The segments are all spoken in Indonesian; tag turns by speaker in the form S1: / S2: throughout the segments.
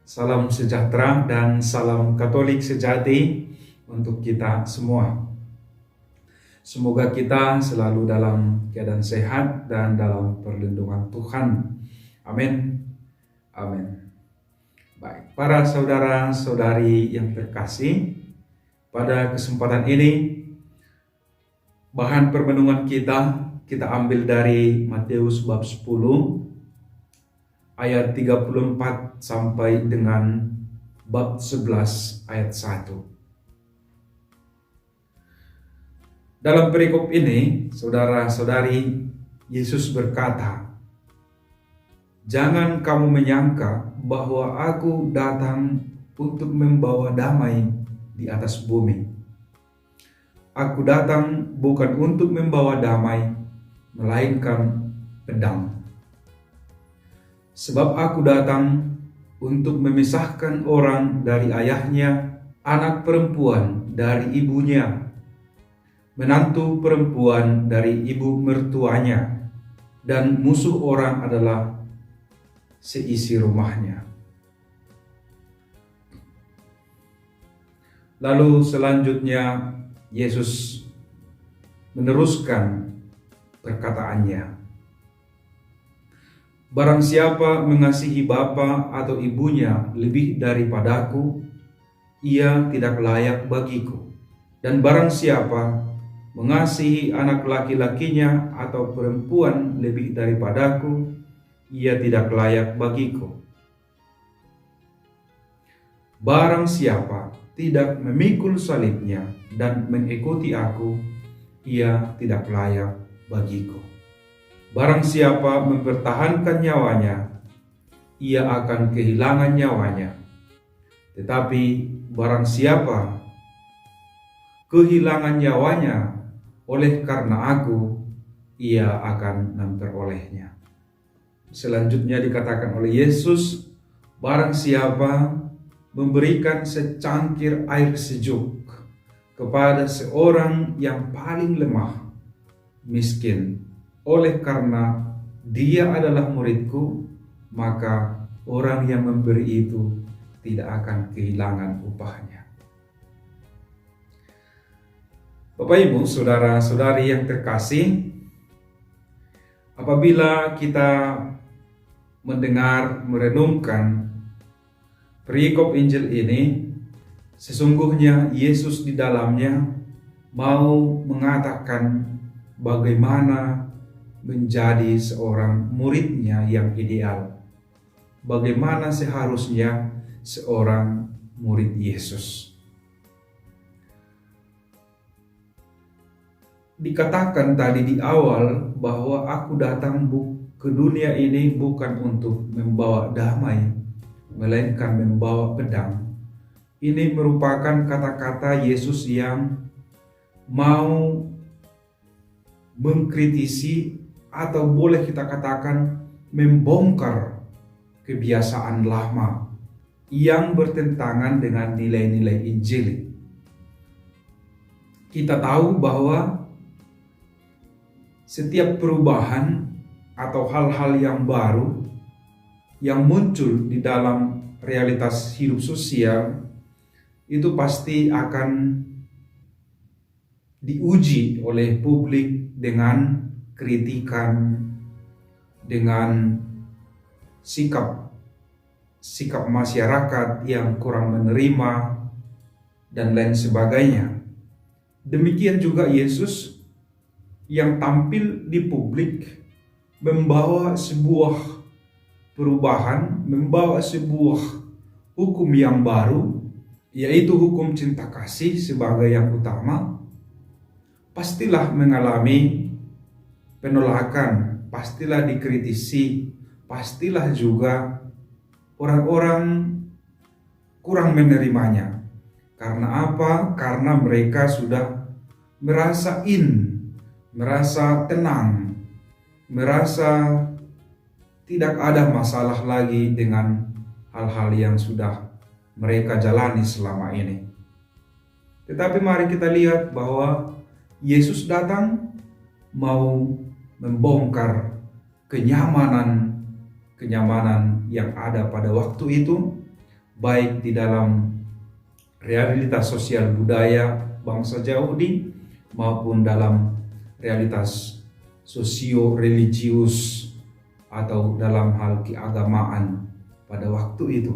S1: Salam sejahtera dan salam Katolik sejati untuk kita semua. Semoga kita selalu dalam keadaan sehat dan dalam perlindungan Tuhan. Amin. Amin. Baik, para saudara-saudari yang terkasih, pada kesempatan ini bahan permenungan kita ambil dari Matius bab 10 ayat 34 sampai dengan bab 11 ayat 1. Dalam perikop ini, saudara-saudari, Yesus berkata, "Jangan kamu menyangka bahwa aku datang untuk membawa damai di atas bumi. Aku datang bukan untuk membawa damai, melainkan pedang. Sebab aku datang untuk memisahkan orang dari ayahnya, anak perempuan dari ibunya, menantu perempuan dari ibu mertuanya, dan musuh orang adalah seisi rumahnya." Lalu selanjutnya Yesus meneruskan perkataannya. "Barang siapa mengasihi bapa atau ibunya lebih daripadaku, ia tidak layak bagiku. Dan barang siapa mengasihi anak laki-lakinya atau perempuan lebih daripadaku, ia tidak layak bagiku. Barang siapa tidak memikul salibnya dan mengikuti aku, ia tidak layak bagiku. Barang siapa mempertahankan nyawanya, ia akan kehilangan nyawanya. Tetapi barang siapa kehilangan nyawanya oleh karena aku, ia akan memperolehnya." Selanjutnya dikatakan oleh Yesus, barang siapa memberikan secangkir air sejuk kepada seorang yang paling lemah, miskin, oleh karena dia adalah muridku, maka orang yang memberi itu tidak akan kehilangan upahnya. Bapak Ibu, saudara-saudari yang terkasih, apabila kita mendengar, merenungkan perikop Injil ini, sesungguhnya Yesus di dalamnya mau mengatakan bagaimana menjadi seorang muridnya yang ideal. Bagaimana seharusnya seorang murid Yesus. Dikatakan tadi di awal bahwa aku datang ke dunia ini bukan untuk membawa damai, melainkan membawa pedang. Ini merupakan kata-kata Yesus yang mau mengkritisi atau boleh kita katakan membongkar kebiasaan lama yang bertentangan dengan nilai-nilai Injil. Kita tahu bahwa setiap perubahan atau hal-hal yang baru yang muncul di dalam realitas hidup sosial itu pasti akan diuji oleh publik dengan kritikan, dengan sikap masyarakat yang kurang menerima dan lain sebagainya. Demikian juga Yesus yang tampil di publik membawa sebuah perubahan, membawa sebuah hukum yang baru, yaitu hukum cinta kasih sebagai yang utama, pastilah mengalami penolakan, pastilah dikritisi, pastilah juga orang-orang kurang menerimanya. Karena apa? Karena mereka sudah merasa tenang, merasa tidak ada masalah lagi dengan hal-hal yang sudah mereka jalani selama ini. Tetapi mari kita lihat bahwa Yesus datang mau membongkar kenyamanan yang ada pada waktu itu, baik di dalam realitas sosial budaya bangsa Yahudi maupun dalam realitas sosio-religius atau dalam hal keagamaan pada waktu itu.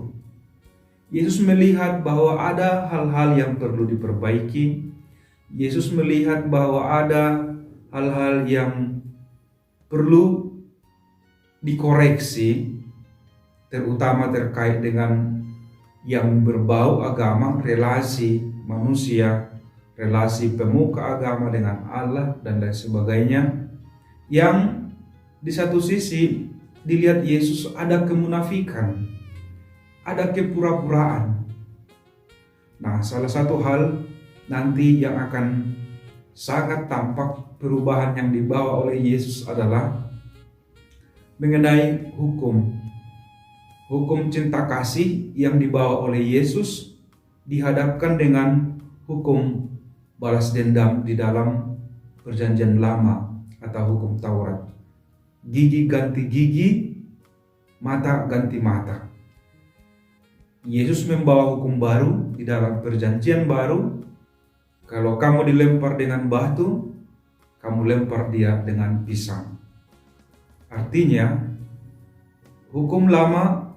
S1: Yesus melihat bahwa ada hal-hal yang perlu diperbaiki. Yesus melihat bahwa ada hal-hal yang perlu dikoreksi, terutama terkait dengan yang berbau agama, relasi manusia, relasi pemuka agama dengan Allah dan lain sebagainya. Yang di satu sisi dilihat Yesus ada kemunafikan, ada kepura-puraan. Nah, salah satu hal nanti yang akan sangat tampak perubahan yang dibawa oleh Yesus adalah mengenai hukum. Hukum cinta kasih yang dibawa oleh Yesus dihadapkan dengan hukum balas dendam di dalam Perjanjian Lama atau hukum Taurat. Gigi ganti gigi, mata ganti mata. Yesus membawa hukum baru di dalam Perjanjian Baru. Kalau kamu dilempar dengan batu, kamu lempar dia dengan pisang. Artinya, hukum lama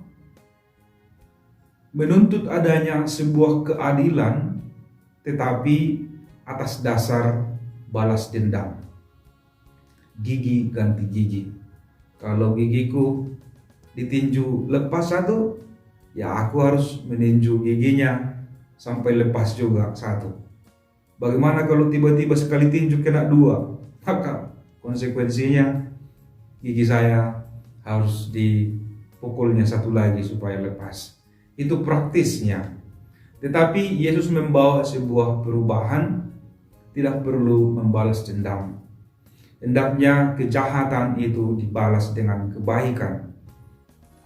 S1: menuntut adanya sebuah keadilan, tetapi atas dasar balas dendam. Gigi ganti gigi. Kalau gigiku ditinju lepas satu, ya aku harus meninju giginya sampai lepas juga satu. Bagaimana kalau tiba-tiba sekali tinju kena dua? Maka konsekuensinya gigi saya harus dipukulnya satu lagi supaya lepas. Itu praktisnya. Tetapi Yesus membawa sebuah perubahan, tidak perlu membalas dendam. Hendaknya kejahatan itu dibalas dengan kebaikan.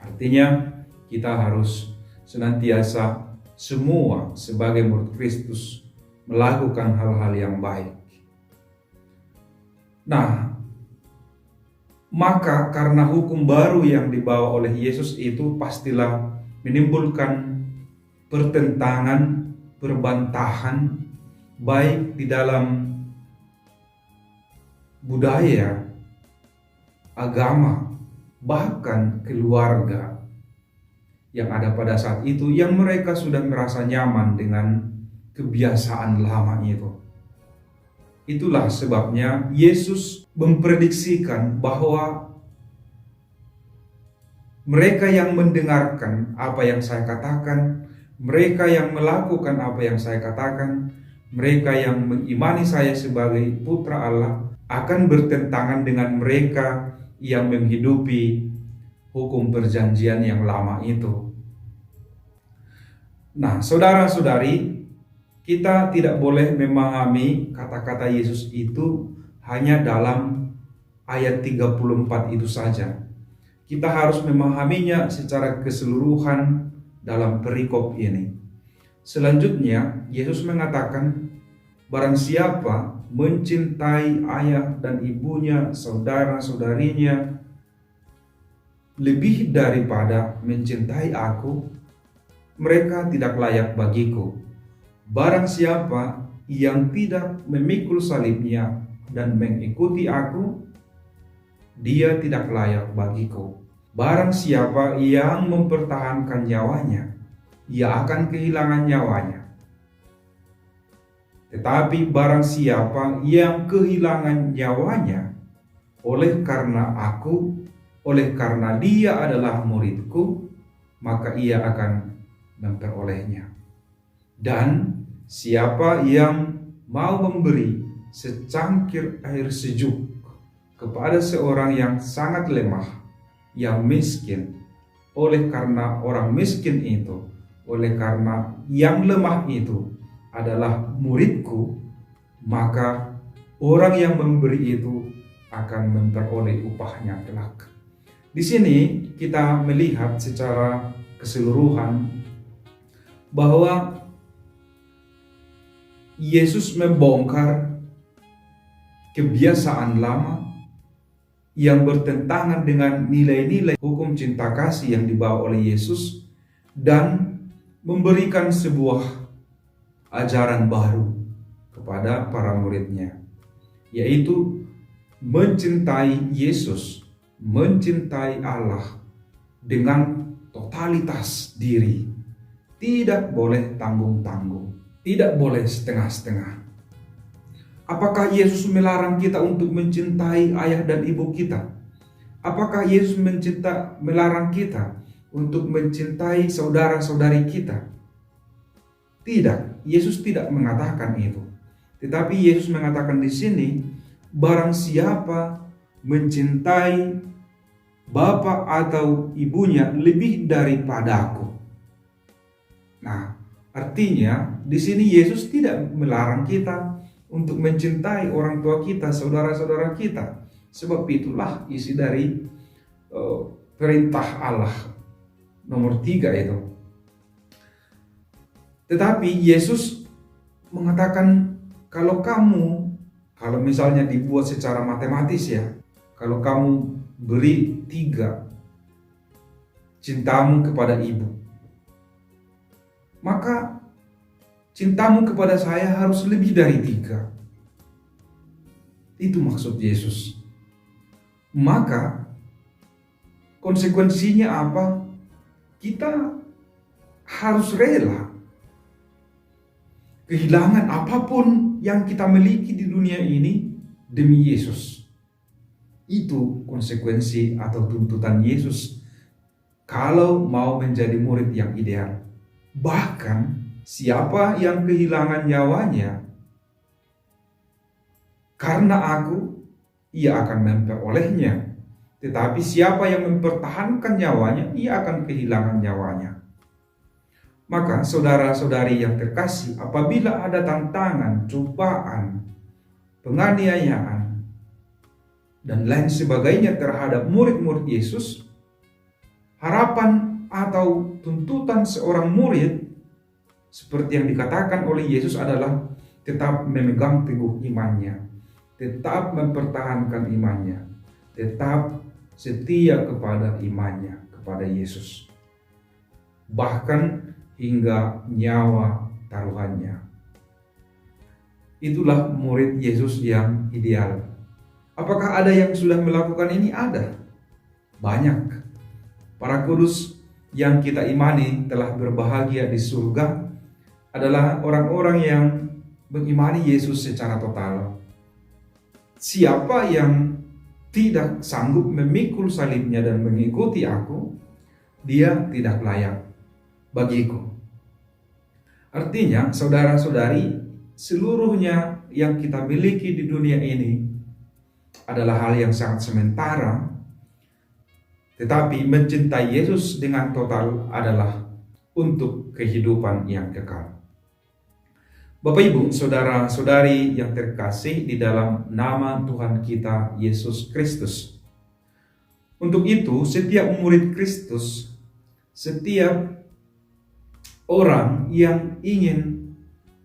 S1: Artinya kita harus senantiasa semua sebagai murid Kristus melakukan hal-hal yang baik. Nah, maka karena hukum baru yang dibawa oleh Yesus itu pastilah menimbulkan pertentangan, perbantahan, baik di dalam budaya, agama, bahkan keluarga yang ada pada saat itu, yang mereka sudah merasa nyaman dengan kebiasaan lama itu. Itulah sebabnya Yesus memprediksikan bahwa mereka yang mendengarkan apa yang saya katakan, mereka yang melakukan apa yang saya katakan, mereka yang mengimani saya sebagai putra Allah akan bertentangan dengan mereka yang menghidupi hukum perjanjian yang lama itu. Nah, saudara-saudari, kita tidak boleh memahami kata-kata Yesus itu hanya dalam ayat 34 itu saja. Kita harus memahaminya secara keseluruhan dalam perikop ini. Selanjutnya, Yesus mengatakan, barang siapa mencintai ayah dan ibunya, saudara-saudarinya, lebih daripada mencintai aku, mereka tidak layak bagiku. Barang siapa yang tidak memikul salibnya dan mengikuti aku, dia tidak layak bagiku. Barang siapa yang mempertahankan nyawanya, ia akan kehilangan nyawanya. Tetapi barang siapa yang kehilangan nyawanya oleh karena aku, oleh karena dia adalah muridku, maka ia akan memperolehnya. Dan siapa yang mau memberi secangkir air sejuk kepada seorang yang sangat lemah, yang miskin, oleh karena orang miskin itu, oleh karena yang lemah itu adalah muridku, maka orang yang memberi itu akan memperoleh upahnya kelak. Di sini kita melihat secara keseluruhan bahwa Yesus membongkar kebiasaan lama yang bertentangan dengan nilai-nilai hukum cinta kasih yang dibawa oleh Yesus, dan memberikan sebuah ajaran baru kepada para muridnya, yaitu mencintai Yesus, mencintai Allah dengan totalitas diri. Tidak boleh tanggung-tanggung, tidak boleh setengah-setengah. Apakah Yesus melarang kita untuk mencintai ayah dan ibu kita? Apakah Yesus melarang kita untuk mencintai saudara-saudari kita? Tidak, Yesus tidak mengatakan itu. Tetapi Yesus mengatakan di sini, barang siapa mencintai bapak atau ibunya lebih daripadaku. Nah, artinya di sini Yesus tidak melarang kita untuk mencintai orang tua kita, saudara-saudara kita. Sebab itulah isi dari perintah Allah nomor 3 itu. Tetapi Yesus mengatakan kalau misalnya dibuat secara matematis ya, kalau kamu beri 3 cintamu kepada ibu, maka cintamu kepada saya harus lebih dari 3. Itu maksud Yesus. Maka konsekuensinya apa? Kita harus rela kehilangan apapun yang kita miliki di dunia ini demi Yesus. Itu konsekuensi atau tuntutan Yesus kalau mau menjadi murid yang ideal. Bahkan siapa yang kehilangan nyawanya karena aku, ia akan memperolehnya. Tetapi siapa yang mempertahankan nyawanya, ia akan kehilangan nyawanya. Maka saudara-saudari yang terkasih, apabila ada tantangan, cobaan, penganiayaan, dan lain sebagainya terhadap murid-murid Yesus, harapan atau tuntutan seorang murid seperti yang dikatakan oleh Yesus adalah tetap memegang teguh imannya, tetap mempertahankan imannya, tetap setia kepada imannya, kepada Yesus. Bahkan hingga nyawa taruhannya. Itulah murid Yesus yang ideal. Apakah ada yang sudah melakukan ini? Ada. Banyak. Para kudus yang kita imani telah berbahagia di surga adalah orang-orang yang mengimani Yesus secara total. Siapa yang tidak sanggup memikul salibnya dan mengikuti aku, dia tidak layak bagiku. Artinya, saudara-saudari, seluruhnya yang kita miliki di dunia ini adalah hal yang sangat sementara, tetapi mencintai Yesus dengan total adalah untuk kehidupan yang kekal. Bapak Ibu, saudara-saudari yang terkasih di dalam nama Tuhan kita Yesus Kristus. Untuk itu, setiap murid Kristus, setiap orang yang ingin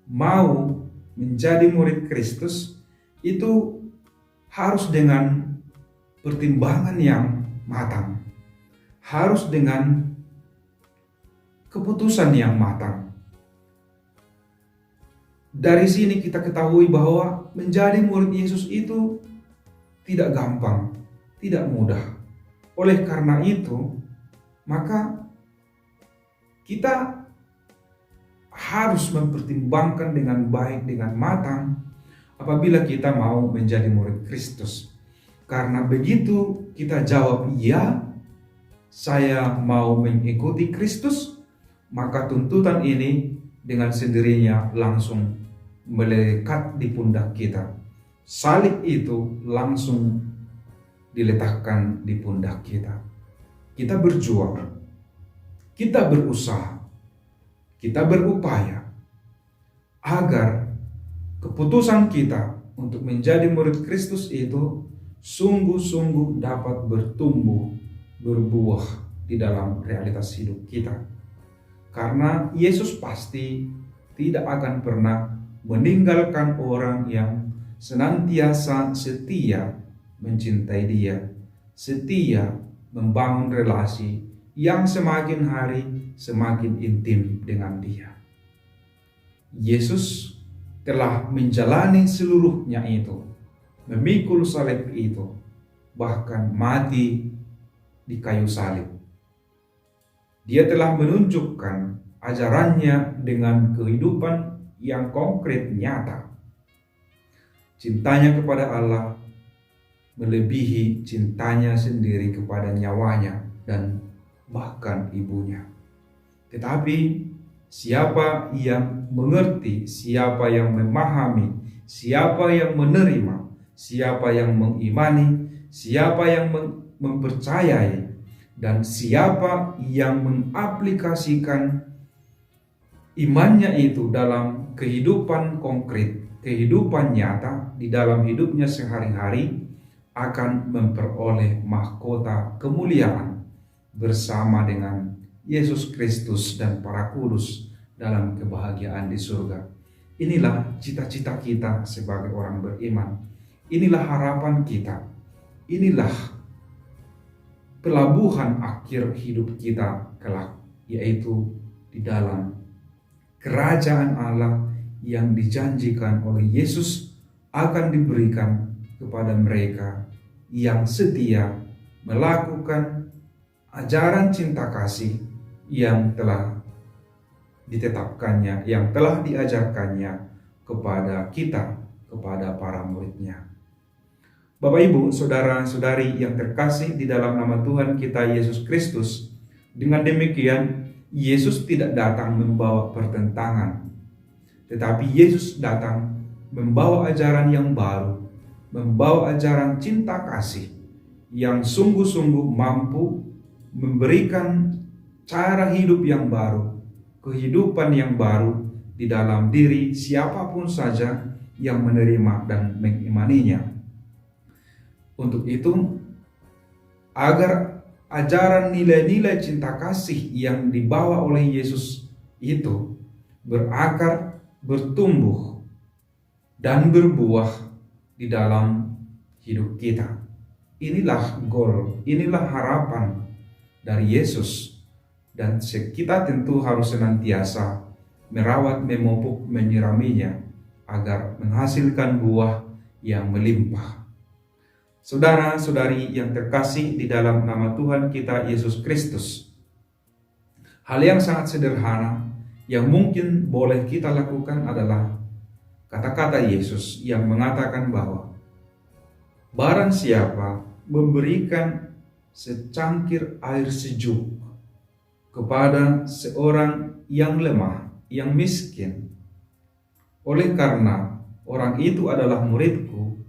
S1: mau menjadi murid Kristus itu harus dengan pertimbangan yang matang, harus dengan keputusan yang matang. Dari sini kita ketahui bahwa menjadi murid Yesus itu tidak gampang, tidak mudah. Oleh karena itu, maka kita harus mempertimbangkan dengan baik, dengan matang apabila kita mau menjadi murid Kristus. Karena begitu kita jawab ya, saya mau mengikuti Kristus, maka tuntutan ini dengan sendirinya langsung melekat di pundak kita. Salib itu langsung diletakkan di pundak kita. Kita berjuang, kita berusaha, kita berupaya agar keputusan kita untuk menjadi murid Kristus itu sungguh-sungguh dapat bertumbuh, berbuah di dalam realitas hidup kita. Karena Yesus pasti tidak akan pernah meninggalkan orang yang senantiasa setia mencintai Dia, setia membangun relasi yang semakin hari semakin intim dengan Dia. Yesus telah menjalani seluruhnya itu, memikul salib itu, bahkan mati di kayu salib. Dia telah menunjukkan ajarannya dengan kehidupan yang konkret nyata. Cintanya kepada Allah melebihi cintanya sendiri kepada nyawanya dan bahkan ibunya. Tetapi siapa yang mengerti, siapa yang memahami, siapa yang menerima, siapa yang mengimani, siapa yang mempercayai, dan siapa yang mengaplikasikan imannya itu dalam kehidupan konkret, kehidupan nyata di dalam hidupnya sehari-hari, akan memperoleh mahkota kemuliaan bersama dengan Yesus Kristus dan para kudus dalam kebahagiaan di surga. Inilah cita-cita kita sebagai orang beriman. Inilah harapan kita. Inilah pelabuhan akhir hidup kita kelak, yaitu di dalam kerajaan Allah yang dijanjikan oleh Yesus akan diberikan kepada mereka yang setia melakukan ajaran cinta kasih yang telah ditetapkannya, yang telah diajarkannya kepada kita, kepada para muridnya. Bapak, Ibu, saudara-saudari yang terkasih di dalam nama Tuhan kita Yesus Kristus, dengan demikian Yesus tidak datang membawa pertentangan, tetapi Yesus datang membawa ajaran yang baru, membawa ajaran cinta kasih yang sungguh-sungguh mampu memberikan cara hidup yang baru, kehidupan yang baru di dalam diri siapapun saja yang menerima dan mengimaninya. Untuk itu, agar ajaran nilai-nilai cinta kasih yang dibawa oleh Yesus itu berakar, bertumbuh, dan berbuah di dalam hidup kita. Inilah goal, inilah harapan dari Yesus, dan kita tentu harus senantiasa merawat, memupuk, menyiraminya agar menghasilkan buah yang melimpah. Saudara-saudari yang terkasih di dalam nama Tuhan kita Yesus Kristus, hal yang sangat sederhana yang mungkin boleh kita lakukan adalah kata-kata Yesus yang mengatakan bahwa barang siapa memberikan secangkir air sejuk kepada seorang yang lemah, yang miskin, oleh karena orang itu adalah muridku,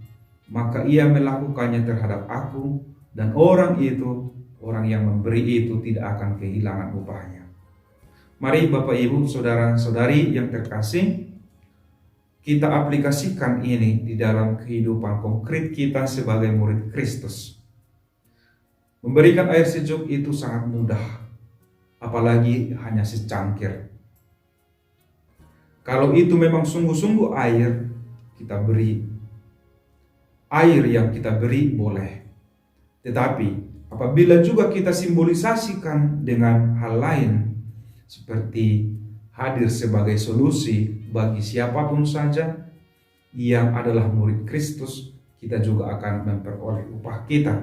S1: maka ia melakukannya terhadap aku, dan orang itu, orang yang memberi itu tidak akan kehilangan upahnya. Mari Bapak, Ibu, saudara-saudari yang terkasih, kita aplikasikan ini di dalam kehidupan konkret kita sebagai murid Kristus. Memberikan air sejuk itu sangat mudah, apalagi hanya secangkir. Kalau itu memang sungguh-sungguh air kita beri, air yang kita beri boleh. Tetapi apabila juga kita simbolisasikan dengan hal lain, seperti hadir sebagai solusi bagi siapapun saja yang adalah murid Kristus, kita juga akan memperoleh upah kita.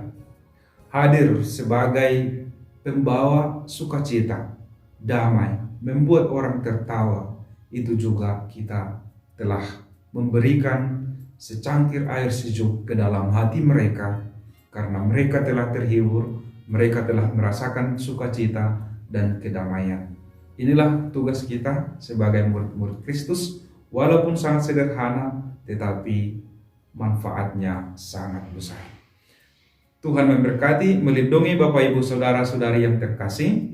S1: Hadir sebagai pembawa sukacita, damai, membuat orang tertawa, itu juga kita telah memberikan secangkir air sejuk ke dalam hati mereka, karena mereka telah terhibur, mereka telah merasakan sukacita dan kedamaian. Inilah tugas kita sebagai murid-murid Kristus, walaupun sangat sederhana, tetapi manfaatnya sangat besar. Tuhan memberkati, melindungi Bapak, Ibu, saudara-saudari yang terkasih,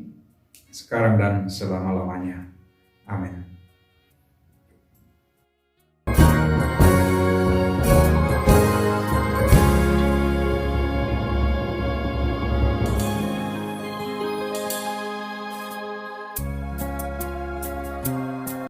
S1: sekarang dan selama-lamanya. Amin.